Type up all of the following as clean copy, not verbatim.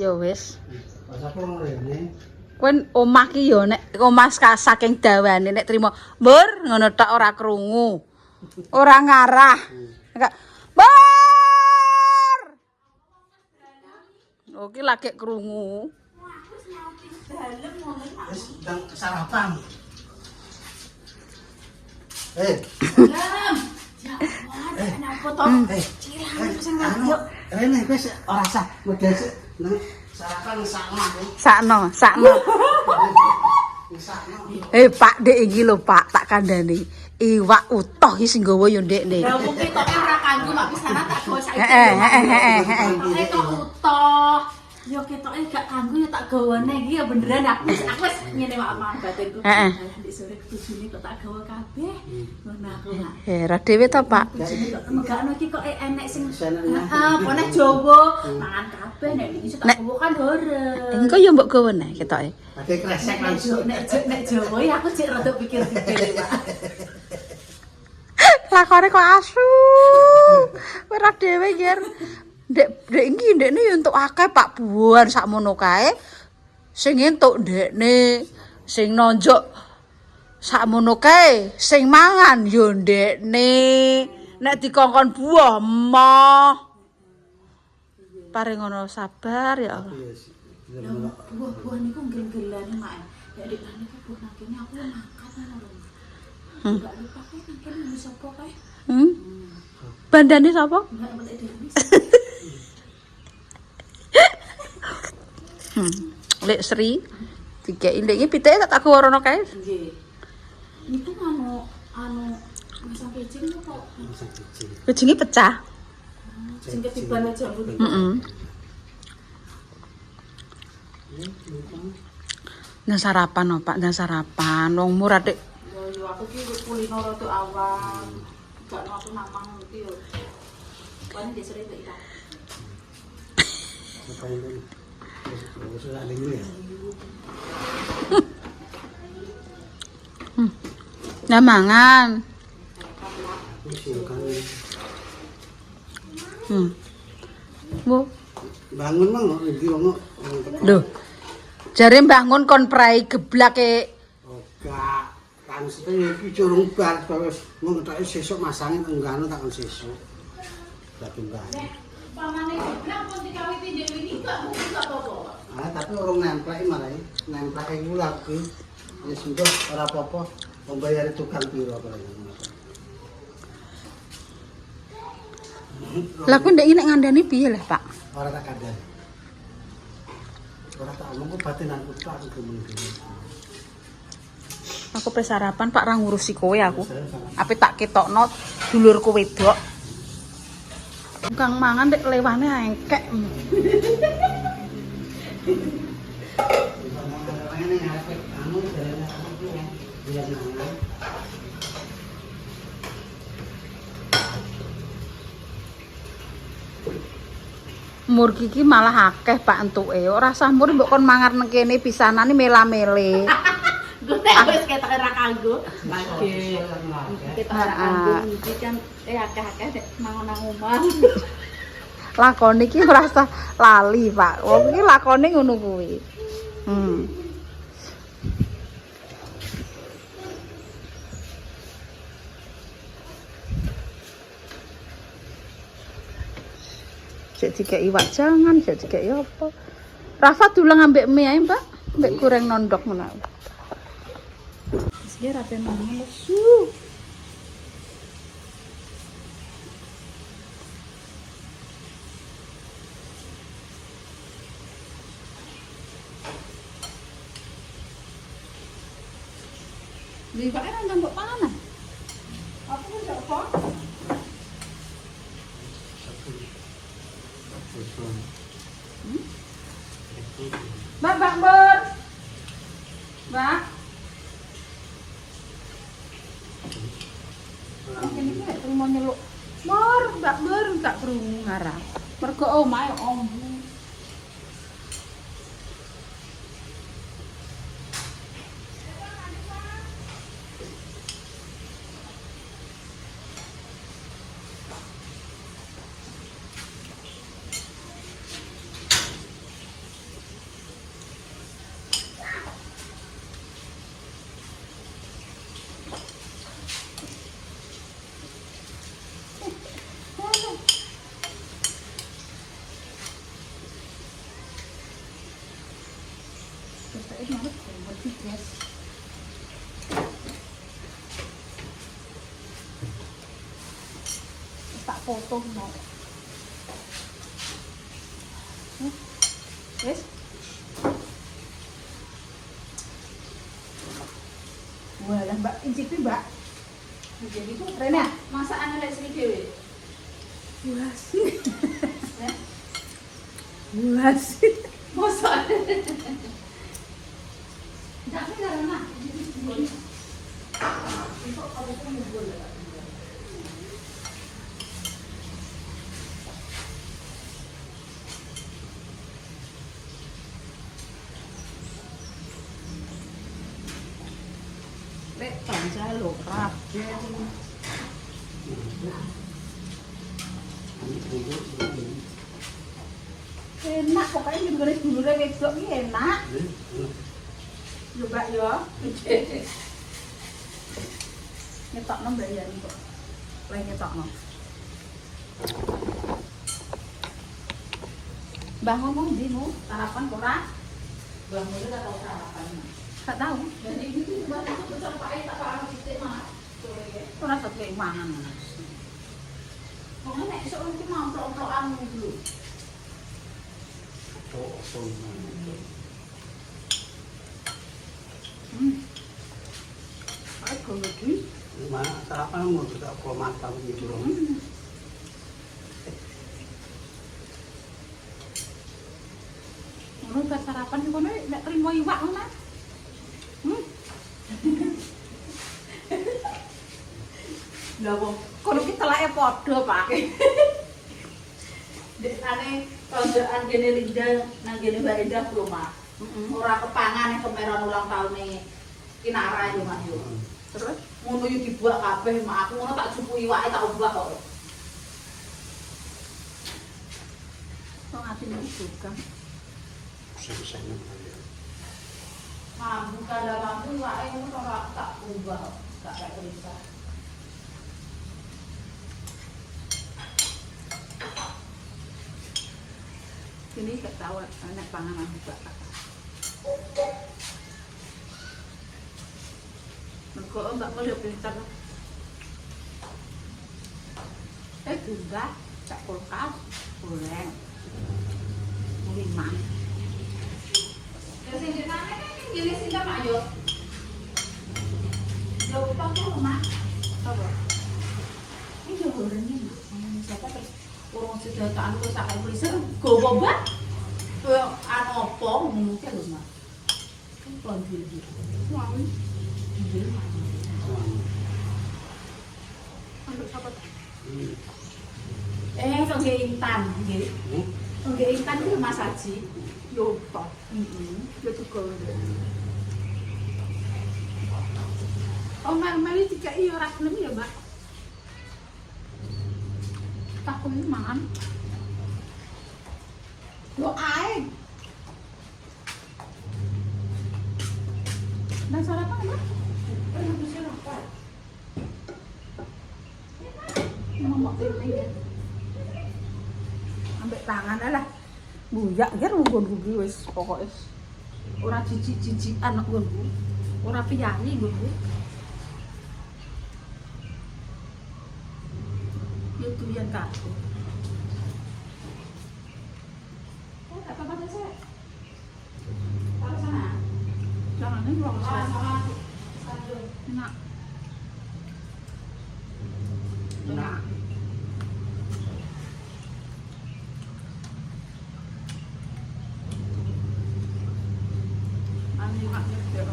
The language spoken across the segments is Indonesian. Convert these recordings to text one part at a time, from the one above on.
Ya wis. Pas apa ngene? Kowe omah ki ya nek omah saking dawane nek trimo mbur ngono tok ora krungu. Ora ngarah. Enggak. Mbur. Oke lagi krungu. Wis ndang sarapan. Kenapa toh? Cilang pesen yuk. Rene wis ora sah medhas nang sarapan sakno. Sakno. Pak Dek iki lho Pak, tak kandhani. Iwak utuh iki sing nggawa yo Ndekne. Lah wong ketoke ora kanggo mak pisanan tak gawa saiki. Ketoke kok utuh. Yo ketoke gak kanggo ya tak gawane iki ya beneran aku wis ngene mak aman batinku. Heeh. Ndek sore ketujune kok tak gawa kabeh. Ngono aku mak. Ra dhewe to Pak. Enggak ono iki kok enek sing heeh, poneh Jawa mangan kabeh nek iki tak gawa kan horeng. Engko yo mbok gawa neh ketoke. Pakai kresek langsung. Nek Jawa ya aku cek rada pikir-pikir Pak. Lakone kok asu. Ora dhewe yer. Ndek iki ndekne yo entuk akeh Pak Buan sakmono kae. Sing entuk ndekne, sing nonjok sakmono kae, sing mangan yo ndekne. Nek dikongkon buah emoh. Paring ngono sabar ya Allah. Buah-buah niku nggel-gelane mak. Ya dik niku buah nang kene aku mangkat ngono lho. Enggak lupa kae nang kene sapa kae. Bandane sapa? Enggak boleh dihabis. Lek Sri dikeki ndek iki piteke tak gawa rono kae. Nggih. Niku anu masang kecing kok. Ujunge pecah. Sing ketiban aja mburi. Nah sarapan Pak, nah sarapan. Wong murah Dik. Yo aku ki kulino rada awam. Gak aku namang iki yo. Kan dia sering tak ira. Apa ini? Wis ora ning ya. Nah mangan. Bu, Bangun mang iki wong. lho. Jare bangun kon prai geblake. Enggak. Kan sete iki curung bar wis ngetoke sesuk masange enggano tak kon sesuk. Dadi mbah. Pamane geblak pun dikawiti dhewe iki gak mungkin gak apa-apa. Ah, tapi urung nemplek marai. Nemplek ulah ki. Ya sudah ora apa-apa. Pembayar tukang piro kaya ngono. Lah kuwi ndek iki nek ngandani piye lah, Pak? Ora tak kandhani. Ora tak omong batinanku tak aku gremeng. Aku pe sarapan Pak ra ngurusi kowe aku. Ape tak ketokno dulurku wedok. Kang mangan nek lewane engkek. Mur iki malah akeh Pak entuke. Ora sah mur mbok kon mangan nang kene pisanane mela-mele. Gue nek wis ketoke ra kanggo. Lagi. Ketoke ra kanggo iki kan akeh-akeh nek mangan nang omah. Lakone iki ora usah lali, Pak. Wong iki lakone ngono kuwi. Cek dikeki wajangan, cek dikeki apa. Rafa dulang ambek mie ae, Mbak. Ambek goreng nondok ngono. Wis ge rape mangan lesu. Di Pak nang mbok panganan. Apa kok gak apa? Mbak Bur. Mbak. Oke niki nek terima nyeluk. Mur, Mbak Bur tak krungu ngarah. Mergo omahe ombu. ini harus berarti guys. Tak foto mau. Wes. Walah Mbak, incipi Mbak. Jadi ku Rena, masakan lek sini dhewe. puas. Puas. Mosok. Ndak karena. Lek panca lho rap. Enak pokoknya digoreng dulure wedok iki enak. Yo Mbak yo. Ngetokno Mbak ya kok. Lagi ngetokno. Mbah ngomong ndi mu? Sarapan ora? Bang Mulya tak tahu sarapan. Gak tahu. Dan ini tuh buat aku besar pakai tak parah titik mah. Ora sate mangan. Pokoknya nek esuk iki mau tok-tokan dulu. Ayo go lagi. Mana sarapan mau tidak kok matang gitu loh. Ngono bar sarapan ngono nek trimo iwak ngono. Lah wong Kono ki telake padha, Pak. dekane konjokan kene Linda nang kene Mbak Endah lho, Mak. Ora kepangan kemeron ulang tahune Kinara yo, Mak yo. Terus Ngono yo dibuat kabeh, Mak. Aku ngono tak jupu iwake tak ubah kok. kok atine juga. Bisa-bisanya. Mampu kada mampu iwake ngono ora tak ubah kok. Tak kayak tulisan. Ini gak tahu enak panganan juga. Mergo Mbak Mulya pinter. Juga tak kulkas, goreng. Limang. Ya sing ditane kan gini sing tak Mak yo. Yo utang tuh, Mak. Apa? Ini yo gorengnya, Mak. Siapa terus urung sedotan ku sak freezer gowo banget. Koyo anu apa ngono ki lho, Mak. Kan konfil iki. Mau. Nggih, Mak. Untuk siapa? Kangge Intan nggih. Kangge Intan ku Mas Haji. Yo toh. Yo juga. Oh, mari dikai ora gelem ya, Mbak. Takut mangan. Yo ae. Dan sarapan, Mbak? Itu sarapan. Ngomong tempe ya. Ambek tangan alah. Buyak ger nggon-nggon wis pokoke. Ora jijik-jijikan nek nggonku. Ora piyani nggonku. Yo tuyan kaku. Apa sih? Taruh sana. Jangan ini wong Ah, sana. sama. Satu. Enak. Enak. Ani mak ya.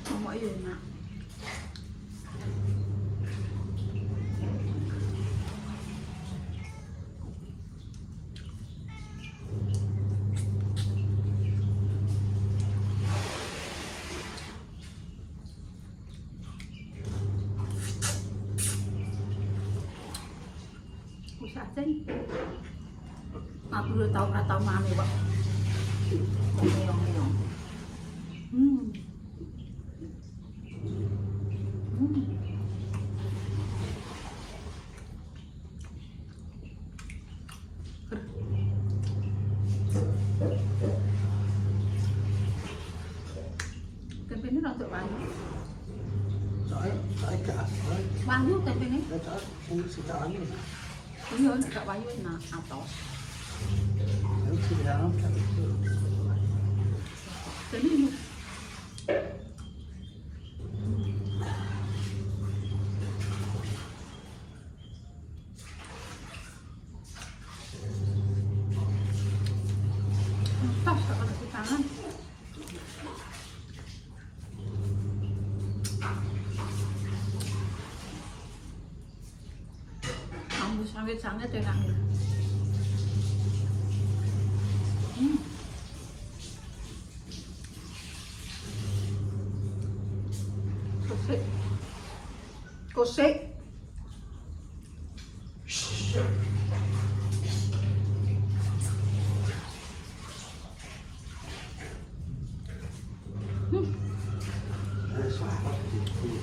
Ngomong iya enak. Usahsen. Aku udah tahu mana, Pak. Meong-meong. sing sitok ayu. Iya, nek gak wayu enak atos. Ayo sing dalam satu. Jadi tas tak ada di tangan. Kamu sangat-sangat enak. Kusik. Kusik. Sahabat gitu.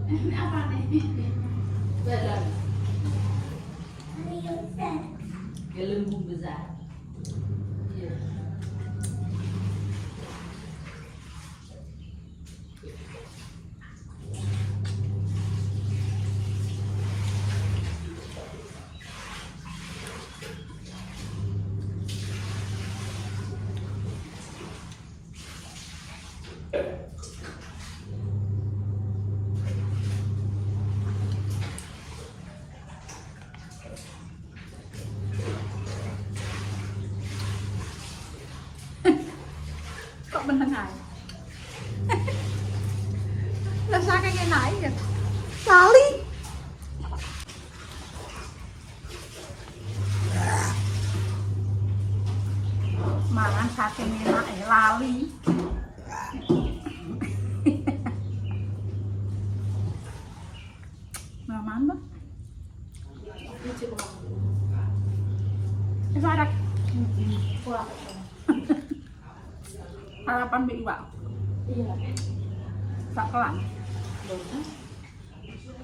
Ini apa nih? Badan. Gelembung besar. Iya. Kok menengai? Rasa kayak naik ya? Kali. Mangan saking enak lali. Maman ba? Ibarat. Kurang. Harapan bi iwak. Iya. Sakelan.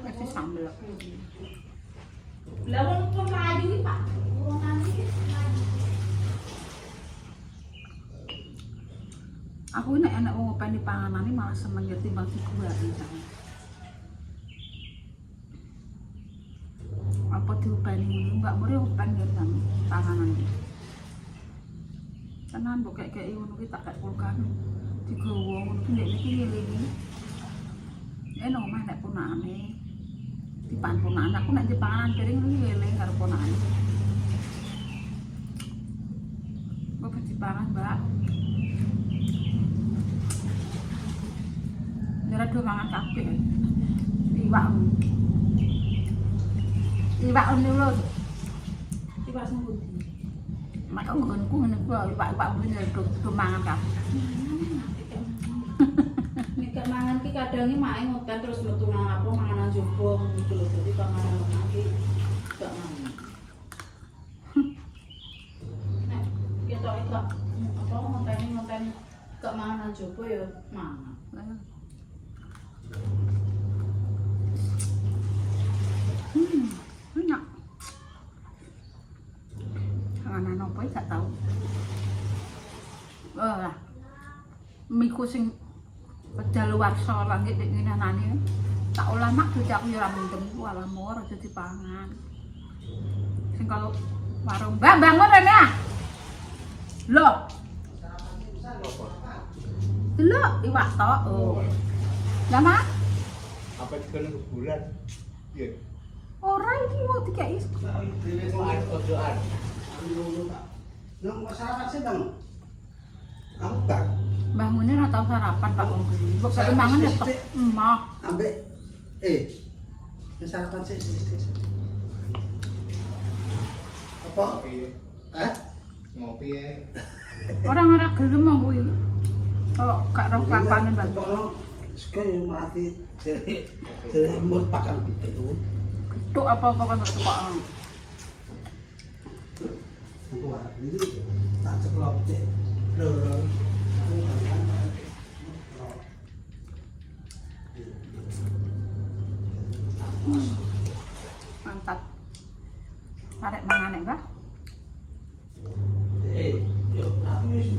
Masih sambel. Lawan pemayu iki, Pak. Wong nanti. Aku nek enak wong openi panganane malah seneng ya timbang dikuati. Apa diopeni enggak mure open ya panganane. Tenan mbok kek-kek ngono ki tak kek kulkas digowo ngono ki nek iki ngelingi enak omah nek ponakane dipan ponakan aku nek dipanganan piring iki eling karo ponakane kok dipangan Mbak Jare do mangan kabeh iwak lho iwak sing pundi mak nggonku ngene ku iwak ngene do mangan kabeh. Nek gak mangan ki kadang iki mak ngoten terus metu nang apa manganan jowo gitu lho. Dadi panganan iki gak mangan. Nek ketok itu apa ngoten gak manganan jowo ya mangan. Enak. Panganan apa gak tau. Wah. Miku sing kedaluwarsa langit nek ngenani. Tak olah mak dudu aku ya ora mendem walah mor aja dipangan. Sing kalau warung Mbak bangun rene ah. Lho. Delok iwak tok. Oh. Lah Mak? Apa dikene bulan? Iya. Ora iki mau dikeki. Ojoan. Nang sarapan sih Bang. Aku tak Bangunnya ora tau sarapan Pak Wong. Mbok kali mangan ya tok emah. ambek sarapan sih. Apa? Ngopi ya. Orang-orang gelem mau kuwi. Kalau gak roh kapanen Mbak. Sekali mati dari umur pakan itu. Tuk apa-apa kan kok. Aku ini tak ceklok cek. Lho. Mantap. Tarik mangan Mbah. Yo, aku wis.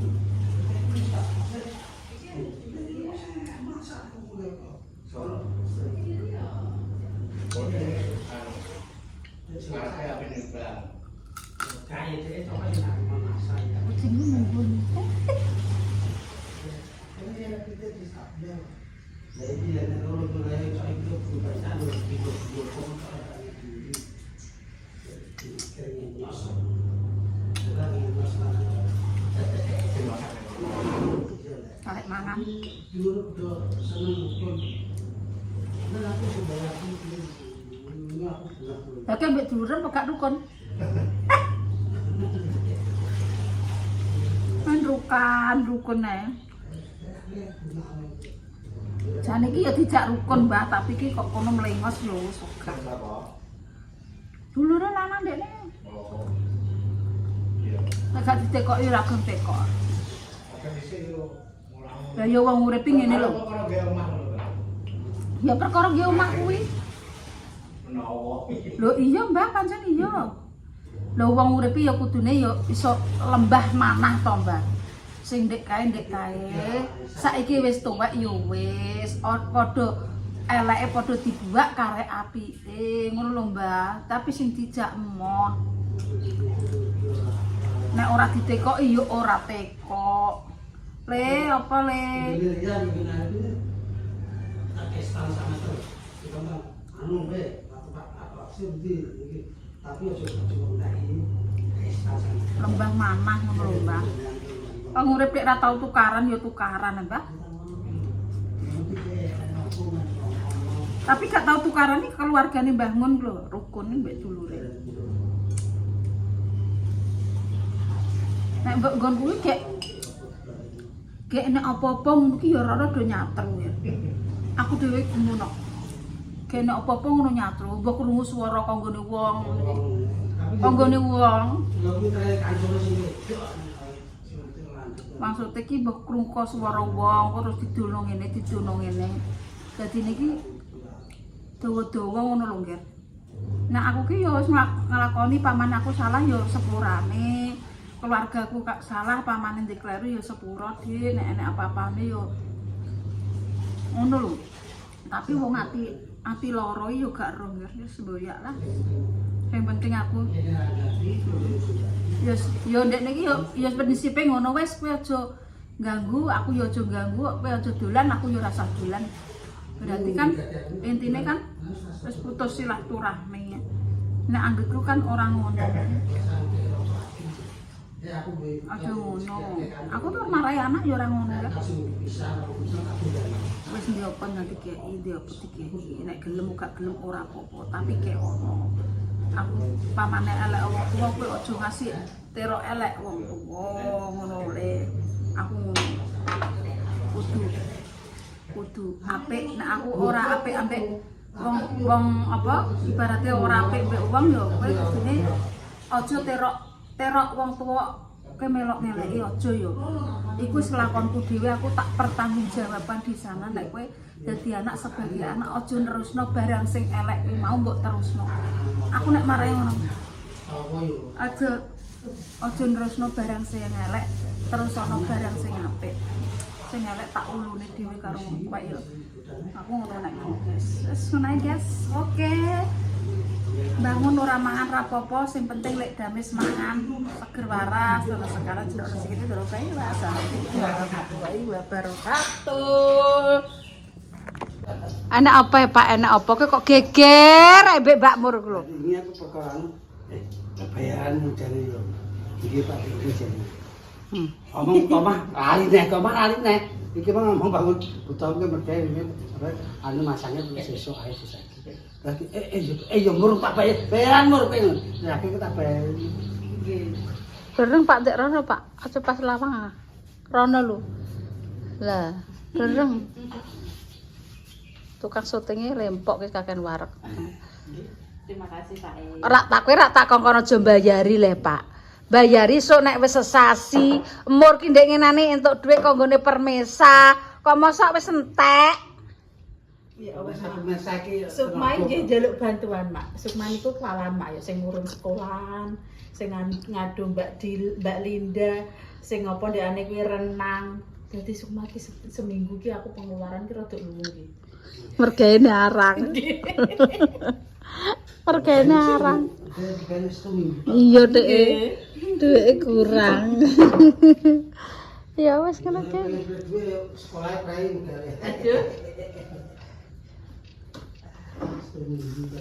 Kucingnya mumbun. Tarik mangan. Lagi ambil duluran apa gak dukun? Main rukun ya. Jane iki ya dijak rukun, Mbah, tapi iki kok kono mlengos lho, sogah. Duluran lanang dekne. Oh. Iya. Nek gak ditekoki ora gelem tekok. Oke dhisik yo mulang. Lah ya wong urip ngene lho. Kok ora gawe omah lho. Ya perkara ge omah kuwi. Menawa. Lho iya, Mbah, pancen iya. Lho wong urip ya kudune ya iso lembah manah to, Mbah. Sing ndek kae saiki wis tuwek ya wis padha eleke padha dibuak karek apike ngono lho Mbah, tapi sing dijak emoh nek ora ditekoki ya ora tekok. Le apa le? Lembah manah ngono lho Mbah. Wong urip nek ora tau tukaran ya tukaran, Mbah. Tapi gak tau tukaran iki keluargane Mbah Mun lho, rukun mbek dulure. Nek mbok nggon kuwi gek nek apa-apa ngono ki ya ora do nyatru ya. Aku dhewe ngono. Gek nek apa-apa ngono nyatru, mbok krungu swara kanggone wong. Kanggone wong. Maksudnya ki mbok krungko swara wong terus didono ngene. Dadi niki dawa-dawa ngono lho, Nggih. Nah aku ki ya wis nglakoni paman aku salah ya sepurane. Keluargaku kak salah pamane ndek kleru ya sepuro Dik, nek enek apa-apane ya ngono lho. Tapi wong ati loro ya gak ero ya semboyak lah. Yang penting aku ya ndek niki ya prinsipe ngono wis, kowe aja ganggu, aku ya aja ganggu, kowe aja dolan, aku ya rasa dolan. Berarti kan intine kan wis putus silaturahmi. Nek anggitku kan orang ngono. Aja ngono. Aku tuh marahi anak ya ora ngono ya. Wis ndiopen nanti kei, dikei. Nek gelem gak gelem ora apa-apa, tapi kek ono. Aku pamane elek wong tuwa kowe aja ngasih terok elek wong tuwa ngono le. Aku ngono. Kudu apik, nek aku ora apik ambek wong apa ibaratnya ora apik mbek wong ya kowe kudune aja terok wong tuwa kowe melok ngeleki aja ya. Iku selakonku dhewe, aku tak pertanggungjawaban di sana. Nek kowe dadi anak sebagai anak aja nerusno barang sing elek kuwi mau mbok terusno. Aku nek marahi ngono. Aja nerusno barang sing elek, terus ana barang sing apik. Sing elek tak ulune dhewe karo kowe ya. Aku ngono nek guys. Wis ngono guys. Oke. Bangun ora mangan rapopo, sing penting lek damis mangan seger waras, terus sekarang jeruk rezeki terus kae wae. Warahmatullahi wabarakatuh. Enak apa ya Pak? Enak apa kok geger mbek Mbak Mur ku lho. Ini aku perkara bayaran jane yo. Iki Pak iki jane. Omong komah lali neh. Iki mah ngomong bangun utawa ke mergawe apa anu masangnya sesuk ae sesuk. Lagi yo mur Pak bayaran mur kowe. Lagi kita bayar. Nggih. Bareng Pak Dek Rono Pak, aja pas lawang. Rono lho. Lah, bareng. Tukang syutinge lempok ki kaken wareg. Terima kasih Pak E. Rak tak kongkon aja mbayari le, Pak. Bayari sok nek wis sesasi, umur ki ndek ngenane entuk dhuwit kanggone permesa. Kok mosok wis entek? Ya Wis aku mesake. Sukma nggih njaluk bantuan, Mak. Sukma niku kelalaian, Mak, ya sing ngurung sekolahan, sing ngadu Mbak Linda, sing ngopo ndekane kuwi renang. Dadi Sukma ki seminggu ki aku pengeluaran ki rada luwih ki. Mergaene arang. Mergaene arang. Iya, Dek. Duwike kurang. Ya wis ngono ki. Sekolah prei. Aduh.